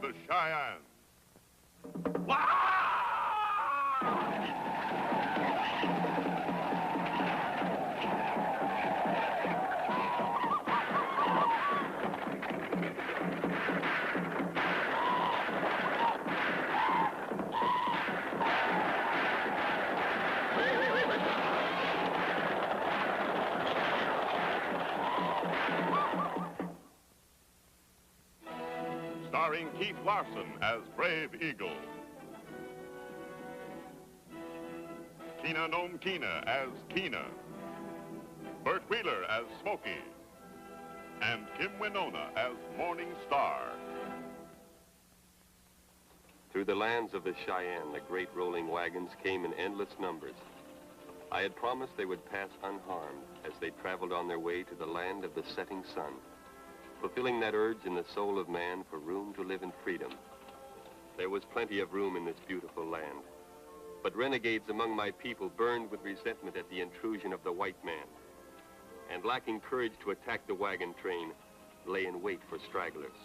the Cheyenne. Starring Keith Larson as Brave Eagle. Keena Nome Keena as Keena. Bert Wheeler as Smokey. And Kim Winona as Morning Star. Through the lands of the Cheyenne, the great rolling wagons came in endless numbers. I had promised they would pass unharmed as they traveled on their way to the land of the setting sun, fulfilling that urge in the soul of man for room to live in freedom. There was plenty of room in this beautiful land, but renegades among my people burned with resentment at the intrusion of the white man, and lacking courage to attack the wagon train, lay in wait for stragglers.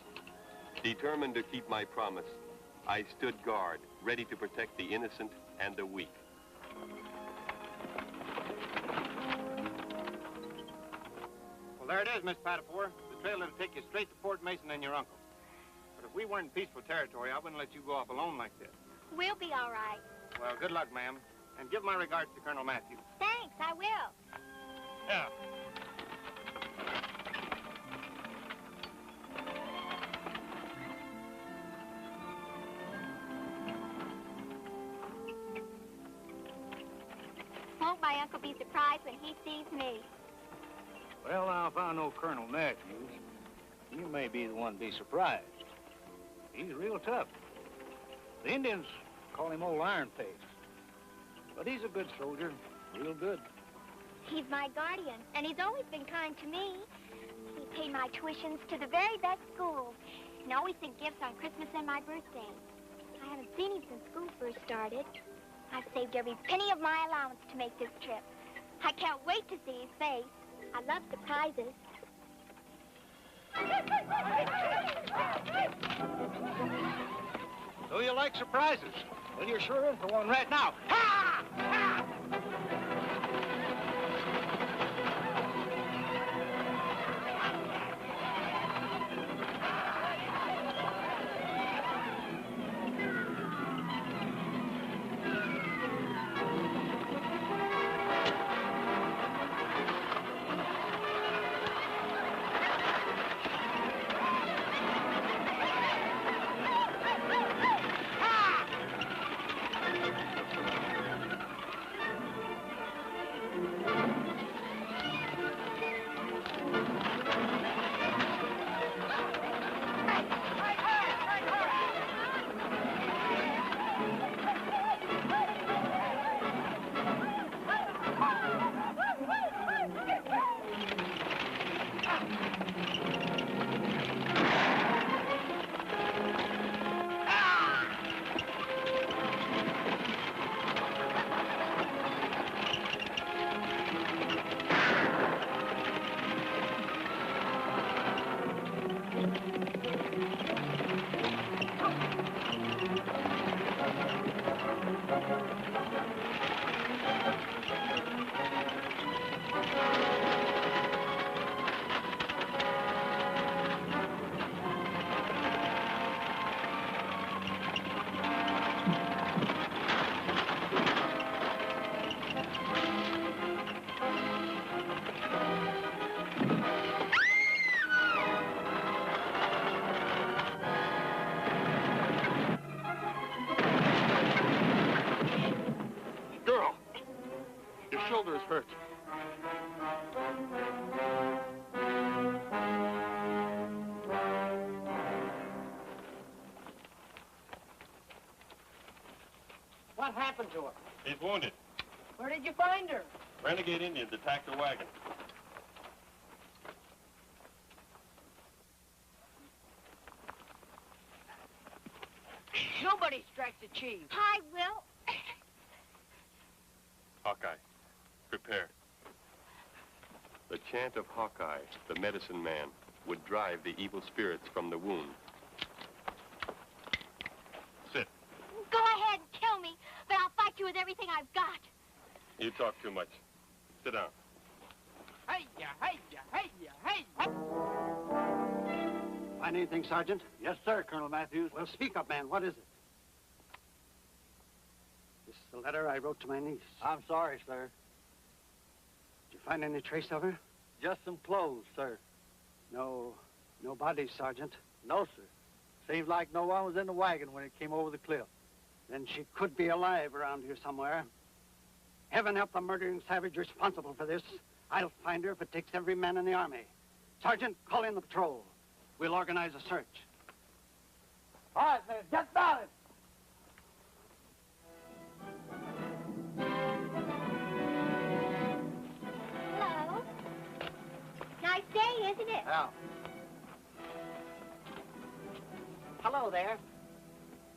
Determined to keep my promise, I stood guard, ready to protect the innocent and the weak. Well, there it is, Miss Patapore. The trail that'll take you straight to Fort Mason and your uncle. But if we weren't in peaceful territory, I wouldn't let you go off alone like this. We'll be all right. Well, good luck, ma'am. And give my regards to Colonel Matthews. Thanks, I will. Yeah. Won't my uncle be surprised when he sees me? Well, now, if I know Colonel Matthews, you may be the one to be surprised. He's real tough. The Indians call him Old Iron Face. But he's a good soldier, real good. He's my guardian, and he's always been kind to me. He paid my tuitions to the very best schools, and always sent gifts on Christmas and my birthday. I haven't seen him since school first started. I've saved every penny of my allowance to make this trip. I can't wait to see his face. I love surprises. So you like surprises? Well, you're sure in for one right now. Ha! Ha! shoulder is hurt. What happened to her? She's wounded. Where did you find her? Renegade Indians attacked the wagon. Nobody strikes a chief. I will. Hawkeye, prepare. The chant of Hawkeye, the medicine man, would drive the evil spirits from the wound. You talk too much. Sit down. Hey-ya, hey-ya, hey-ya, hey-ya. Find anything, Sergeant? Yes, sir, Colonel Matthews. Well, speak up, man. What is it? This is the letter I wrote to my niece. I'm sorry, sir. Did you find any trace of her? Just some clothes, sir. No bodies, Sergeant. No, sir. Seems like no one was in the wagon when it came over the cliff. Then she could be alive around here somewhere. Heaven help the murdering savage responsible for this. I'll find her if it takes every man in the army. Sergeant, call in the patrol. We'll organize a search. All right, sir. Get started. Hello. Nice day, isn't it? Now, Hello there.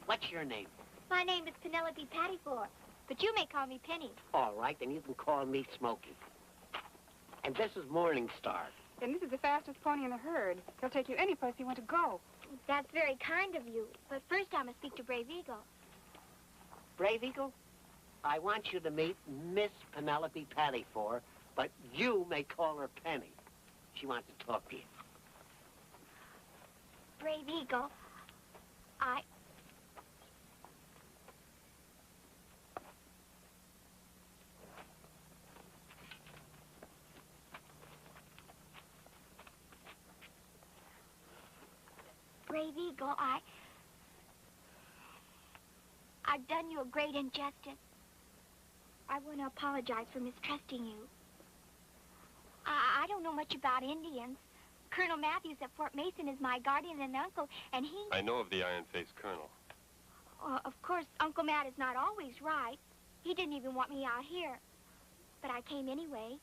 What's your name? My name is Penelope Pattyford, but you may call me Penny. All right, then you can call me Smokey. And this is Morning Star. And this is the fastest pony in the herd. He'll take you any place you want to go. That's very kind of you, but first I must speak to Brave Eagle. Brave Eagle, I want you to meet Miss Penelope Pattyford, but you may call her Penny. She wants to talk to you. Brave Eagle, Brave Eagle, I've done you a great injustice. I want to apologize for mistrusting you. I don't know much about Indians. Colonel Matthews at Fort Mason is my guardian and uncle, and he... I know of the iron-faced colonel. Of course, Uncle Matt is not always right. He didn't even want me out here. But I came anyway.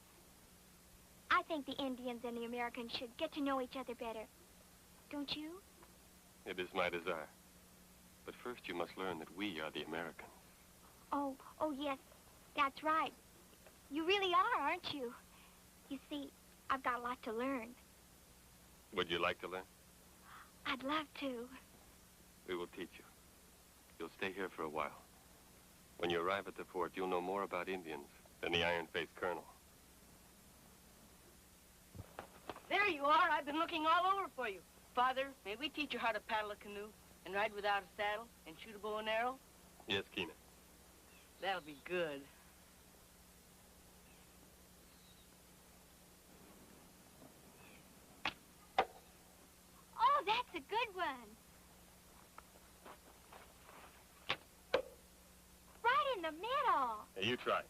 I think the Indians and the Americans should get to know each other better. Don't you? It is my desire. But first you must learn that we are the Americans. Oh, yes, that's right. You really are, aren't you? You see, I've got a lot to learn. Would you like to learn? I'd love to. We will teach you. You'll stay here for a while. When you arrive at the fort, you'll know more about Indians than the iron-faced colonel. There you are. I've been looking all over for you. Father, may we teach you how to paddle a canoe and ride without a saddle and shoot a bow and arrow? Yes, Keena. That'll be good. Oh, that's a good one. Right in the middle. Hey, you try.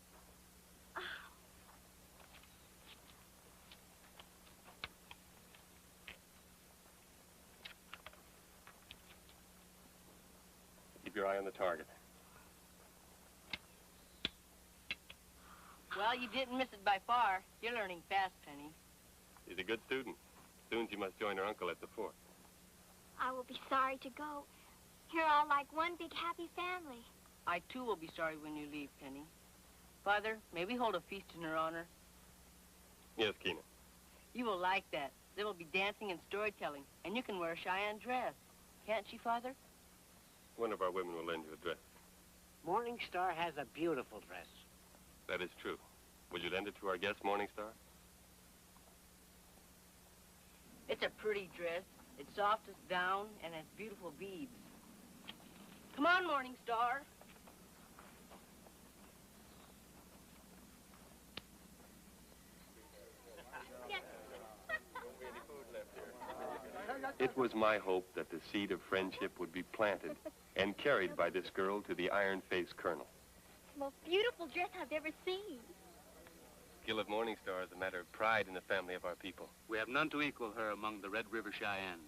Keep your eye on the target. Well, you didn't miss it by far. You're learning fast, Penny. She's a good student. Soon she must join her uncle at the fort. I will be sorry to go. You're all like one big happy family. I, too, will be sorry when you leave, Penny. Father, may we hold a feast in her honor? Yes, Keena. You will like that. There will be dancing and storytelling, and you can wear a Cheyenne dress. Can't she, Father? One of our women will lend you a dress. Morning Star has a beautiful dress. That is true. Will you lend it to our guest, Morning Star? It's a pretty dress. It's soft as down and has beautiful beads. Come on, Morning Star. It was my hope that the seed of friendship would be planted and carried by this girl to the iron-faced colonel. It's the most beautiful dress I've ever seen. Skill of Morning Star is a matter of pride in the family of our people. We have none to equal her among the Red River Cheyenne.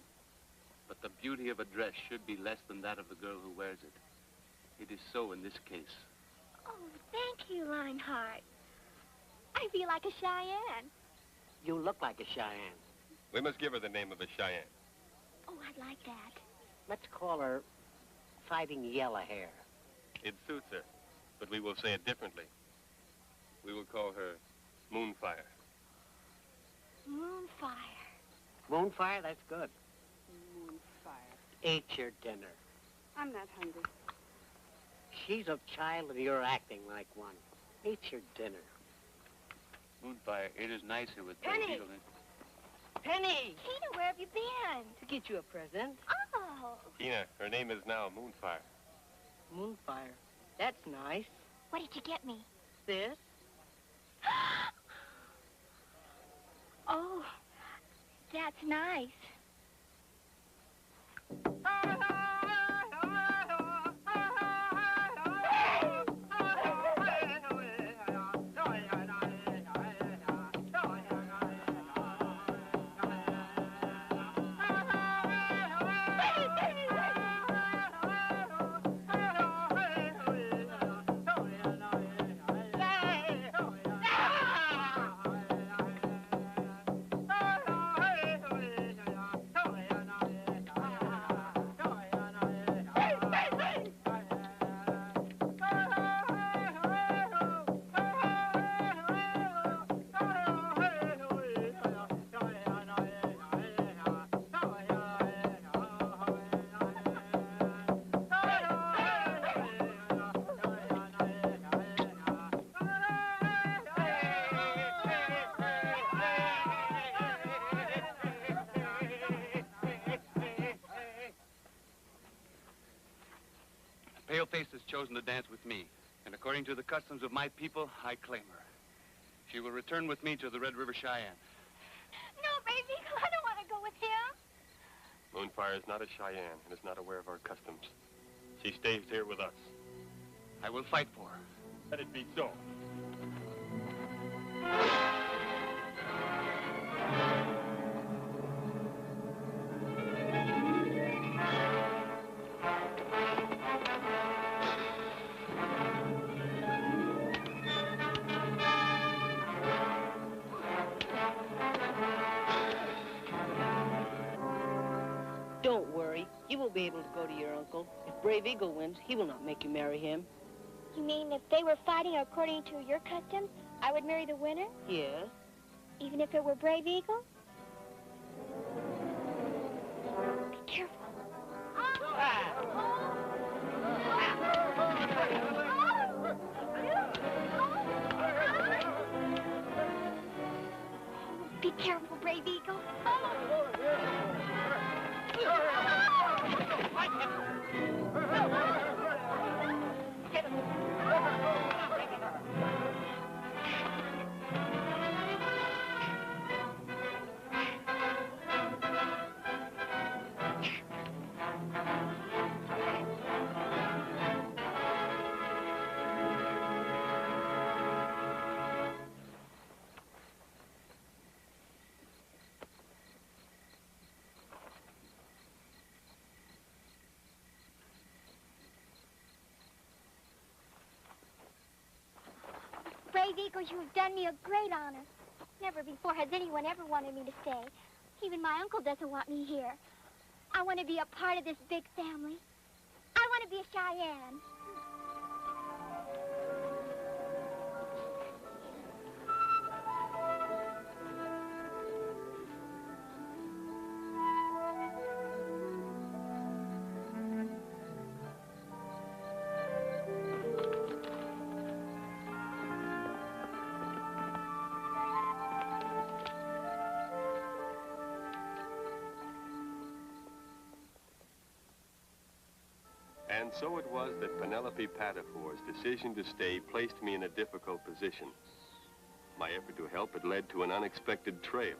But the beauty of a dress should be less than that of the girl who wears it. It is so in this case. Oh, thank you, Reinhardt. I feel like a Cheyenne. You look like a Cheyenne. We must give her the name of a Cheyenne. Oh, I'd like that. Let's call her Fighting Yellow Hair. It suits her, but we will say it differently. We will call her Moonfire. Moonfire. Moonfire, that's good. Moonfire. Eat your dinner. I'm not hungry. She's a child and you're acting like one. Eat your dinner. Moonfire, it is nice here with Penny! Brave Eagle. Penny! Tina, where have you been? To get you a present. Oh, Tina, her name is now Moonfire. Moonfire. That's nice. what did you get me? This? Oh, that's nice. Paleface has chosen to dance with me, and according to the customs of my people, I claim her. She will return with me to the Red River Cheyenne. No, baby, I don't want to go with him. Moonfire is not a Cheyenne and is not aware of our customs. She stays here with us. I will fight for her. Let it be so. Don't worry. You will be able to go to your uncle. If Brave Eagle wins, he will not make you marry him. You mean if they were fighting according to your customs, I would marry the winner? Yes. Even if it were Brave Eagle? Be careful. Be careful, Brave Eagle. Brave Eagle, you have done me a great honor. Never before has anyone ever wanted me to stay. Even my uncle doesn't want me here. I want to be a part of this big family. I want to be a Cheyenne. And so it was that Penelope Patafour's decision to stay placed me in a difficult position. My effort to help had led to an unexpected trail.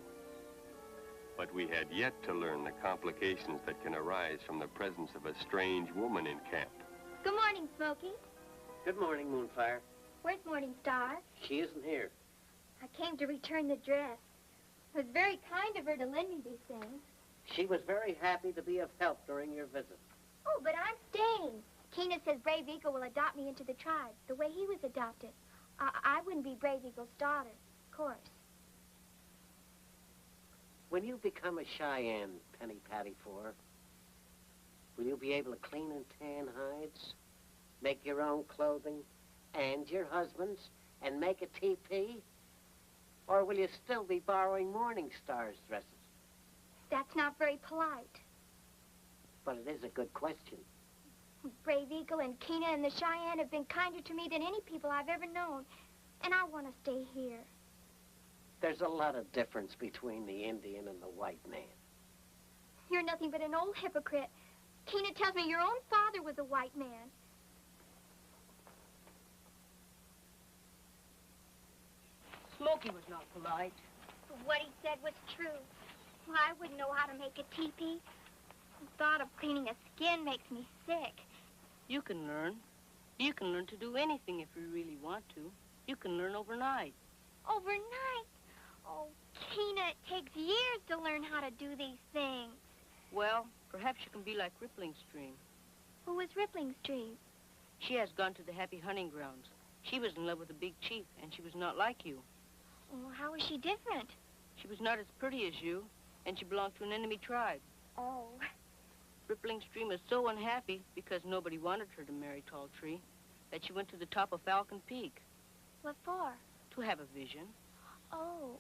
But we had yet to learn the complications that can arise from the presence of a strange woman in camp. Good morning, Smokey. Good morning, Moonfire. Where's Morning Star? She isn't here. I came to return the dress. It was very kind of her to lend me these things. She was very happy to be of help during your visit. Oh, but I'm staying. Keena says Brave Eagle will adopt me into the tribe, the way he was adopted. I wouldn't be Brave Eagle's daughter, of course. When you become a Cheyenne, Penny Patafour, will you be able to clean and tan hides, make your own clothing, and your husband's, and make a teepee? Or will you still be borrowing Morning Star's dresses? That's not very polite. But it is a good question. Brave Eagle and Keena and the Cheyenne have been kinder to me than any people I've ever known. and I want to stay here. There's a lot of difference between the Indian and the white man. You're nothing but an old hypocrite. Tina tells me your own father was a white man. Smokey was not polite. But what he said was true. Well, I wouldn't know how to make a teepee. The thought of cleaning a skin makes me sick. You can learn. You can learn to do anything if you really want to. You can learn overnight. Overnight? Oh, Tina, it takes years to learn how to do these things. Well, perhaps you can be like Rippling Stream. Who was Rippling Stream? She has gone to the happy hunting grounds. She was in love with a big chief, and she was not like you. Oh, how was she different? She was not as pretty as you, and she belonged to an enemy tribe. Oh. Rippling Stream was so unhappy because nobody wanted her to marry Tall Tree that she went to the top of Falcon Peak. What for? To have a vision. Oh.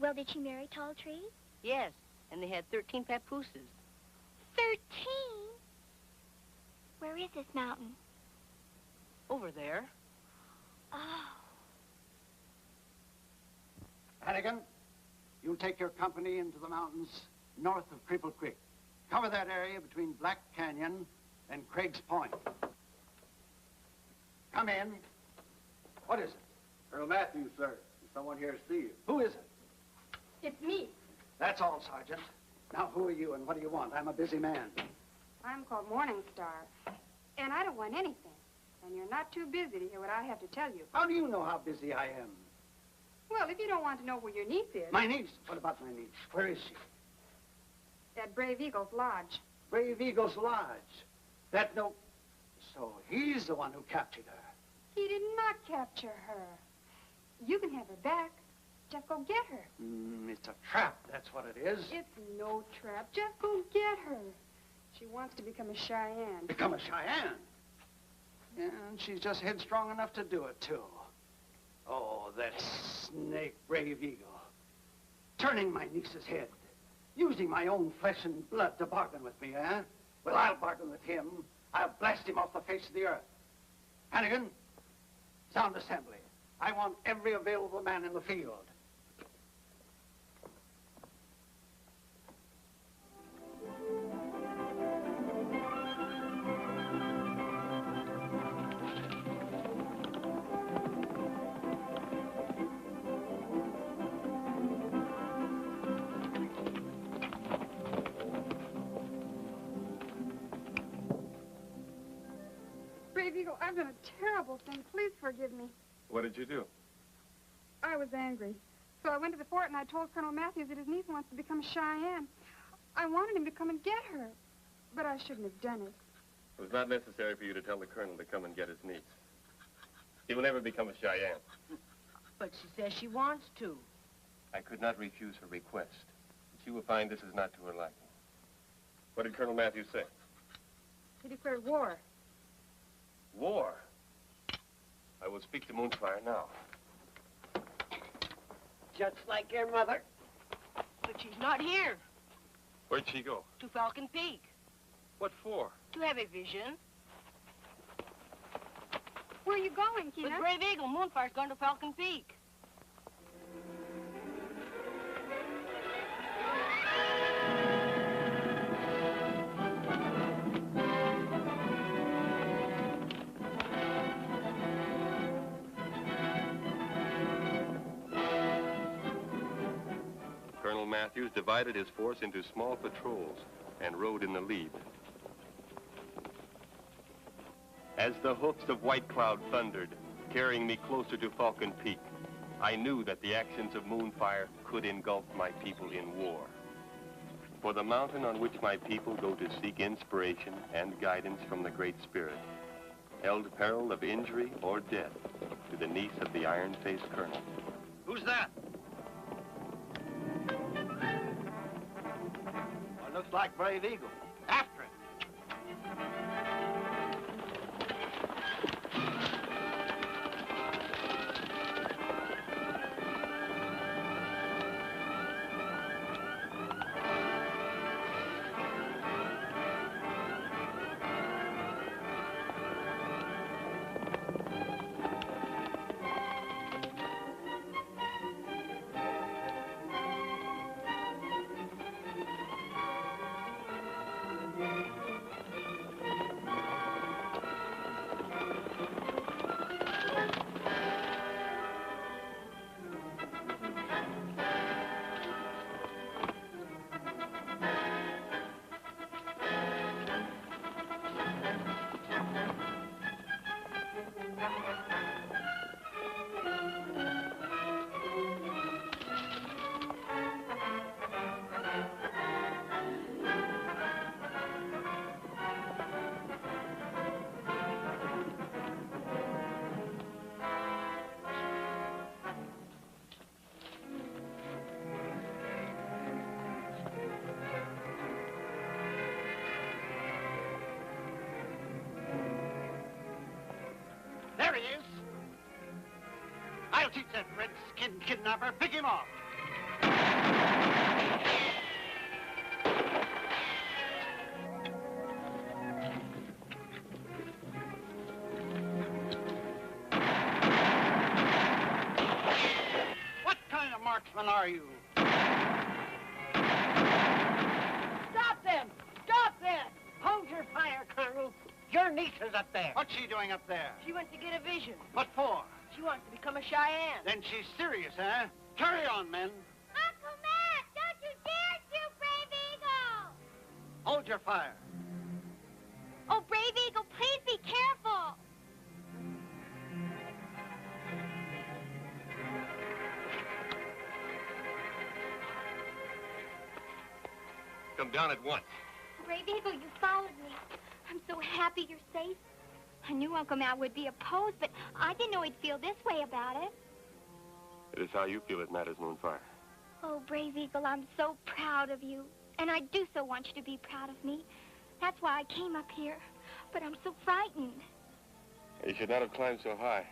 Well, did she marry Tall Tree? Yes, and they had 13 papooses. 13? Where is this mountain? Over there. Oh. Hannigan, you'll take your company into the mountains north of Cripple Creek. Cover that area between Black Canyon and Craig's Point. Come in. What is it? Colonel Matthews, sir. There's someone here to see you. Who is it? It's me. That's all, Sergeant. Now, who are you and what do you want? I'm a busy man. I'm called Morning Star, and I don't want anything. And you're not too busy to hear what I have to tell you. How do you know how busy I am? Well, if you don't want to know where your niece is... My niece? What about my niece? Where is she? At Brave Eagle's Lodge. Brave Eagle's Lodge. That no... So he's the one who captured her. He did not capture her. You can have her back. Just go get her. It's a trap, that's what it is. It's no trap. Just go get her. She wants to become a Cheyenne. Become a Cheyenne? Yeah, and she's just headstrong enough to do it, too. Oh, that snake, Brave Eagle. Turning my niece's head. Using my own flesh and blood to bargain with me, eh? Well, I'll bargain with him. I'll blast him off the face of the earth. Hannigan, sound assembly. I want every available man in the field. Brave Eagle, I've done a terrible thing. Please forgive me. What did you do? I was angry. So I went to the fort and I told Colonel Matthews that his niece wants to become a Cheyenne. I wanted him to come and get her, but I shouldn't have done it. It was not necessary for you to tell the colonel to come and get his niece. He will never become a Cheyenne. But she says she wants to. I could not refuse her request. She will find this is not to her liking. What did Colonel Matthews say? He declared war. War? I will speak to Moonfire now. Just like your mother. But she's not here. Where'd she go? To Falcon Peak. What for? To have a vision. Where are you going, Tina? With Brave Eagle, Moonfire's gone to Falcon Peak. Colonel Matthews divided his force into small patrols and rode in the lead. As the hoofs of White Cloud thundered, carrying me closer to Falcon Peak, I knew that the actions of Moonfire could engulf my people in war. For the mountain on which my people go to seek inspiration and guidance from the Great Spirit held peril of injury or death to the niece of the iron-faced colonel. Who's that? Well, looks like Brave Eagle. After him. There he is. I'll teach that red-skinned kidnapper. Pick him off. What kind of marksman are you? Stop them! Stop them! Hold your fire, Colonel. Your niece is up there. What's she doing up there? She went to get a vision. What for? She wants to become a Cheyenne. Then she's serious, huh? Carry on, men. Uncle Matt, don't you dare shoot Brave Eagle! Hold your fire. Oh, Brave Eagle, please be careful. Come down at once. Brave Eagle, you followed me. I'm so happy you're safe. I knew Uncle Matt would be opposed, but I didn't know he'd feel this way about it. It is how you feel it matters, Moonfire. Oh, Brave Eagle, I'm so proud of you. And I do so want you to be proud of me. That's why I came up here. But I'm so frightened. You should not have climbed so high.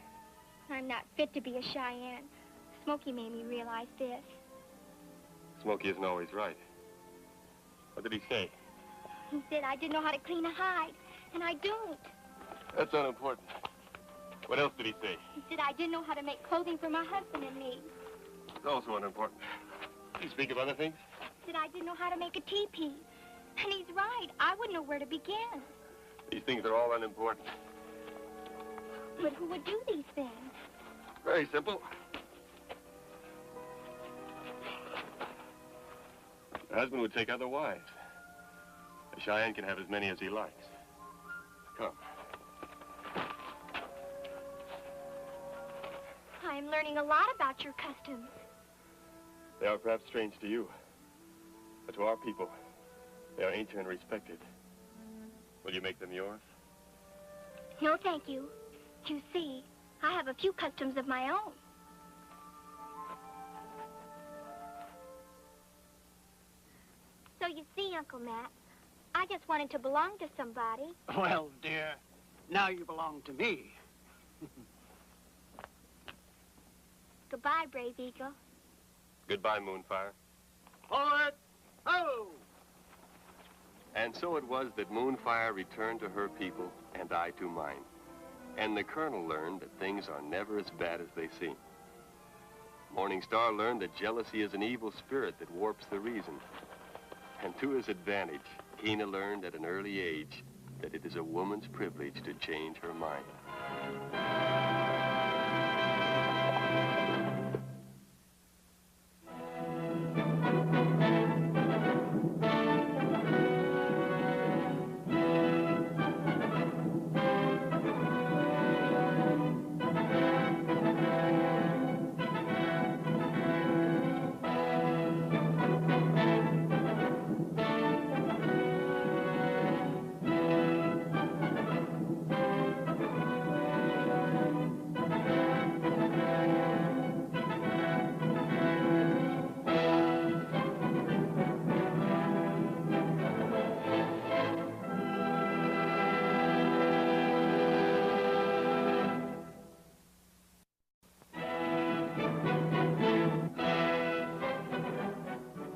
I'm not fit to be a Cheyenne. Smokey made me realize this. Smokey isn't always right. What did he say? He said I didn't know how to clean a hide, and I don't. That's unimportant. What else did he say? He said I didn't know how to make clothing for my husband and me. It's also unimportant. Did he speak of other things? He said I didn't know how to make a teepee. And he's right. I wouldn't know where to begin. These things are all unimportant. But who would do these things? Very simple. Your husband would take other wives. A Cheyenne can have as many as he likes. Come. I'm learning a lot about your customs. They are perhaps strange to you, but to our people, they are ancient and respected. Will you make them yours? No, thank you. You see, I have a few customs of my own. So you see, Uncle Matt, I just wanted to belong to somebody. Well, dear, now you belong to me. Goodbye, Brave Eagle. Goodbye, Moonfire. Forward! Ho! And so it was that Moonfire returned to her people and I to mine. And the Colonel learned that things are never as bad as they seem. Morning Star learned that jealousy is an evil spirit that warps the reason. And to his advantage, Keena learned at an early age that it is a woman's privilege to change her mind.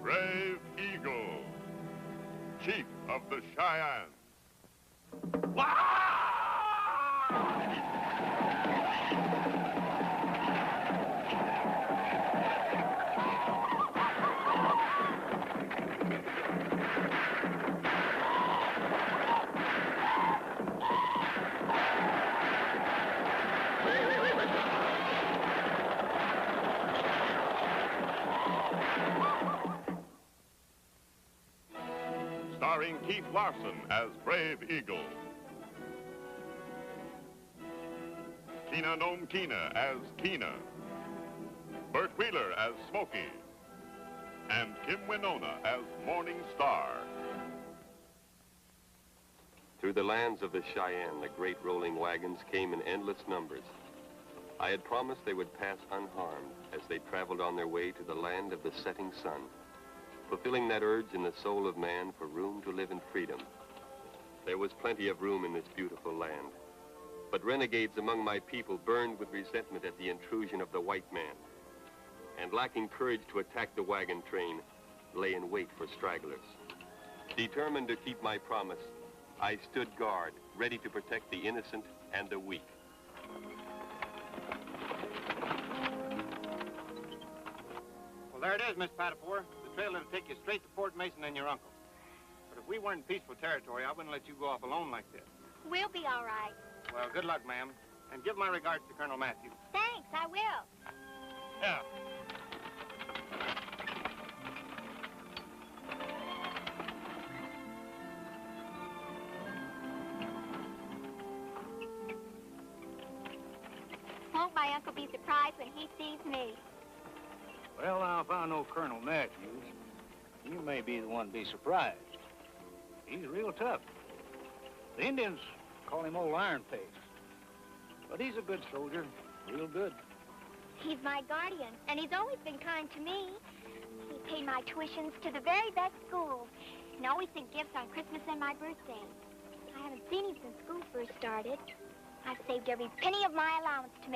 Brave Eagle, Chief of the Cheyenne. Starring Keith Larson as Brave Eagle. Keena Nome Keena as Keena. Bert Wheeler as Smokey. And Kim Winona as Morning Star. Through the lands of the Cheyenne, the great rolling wagons came in endless numbers. I had promised they would pass unharmed as they traveled on their way to the land of the setting sun, fulfilling that urge in the soul of man for room to live in freedom. There was plenty of room in this beautiful land, But renegades among my people burned with resentment at the intrusion of the white man, and lacking courage to attack the wagon train, lay in wait for stragglers. Determined to keep my promise, I stood guard, ready to protect the innocent and the weak. Well, there it is, Miss Patapore. The trail that'll take you straight to Fort Mason and your uncle. But if we weren't in peaceful territory, I wouldn't let you go off alone like this. We'll be all right. Well, good luck, ma'am. And give my regards to Colonel Matthews. Thanks, I will. Yeah. Won't my uncle be surprised when he sees me? Well, now, if I know Colonel Matthews, you may be the one to be surprised. He's real tough. The Indians call him Old Iron Face. But he's a good soldier, real good. He's my guardian, and he's always been kind to me. He paid my tuitions to the very best schools, and always sent gifts on Christmas and my birthday. I haven't seen him since school first started. I've saved every penny of my allowance to make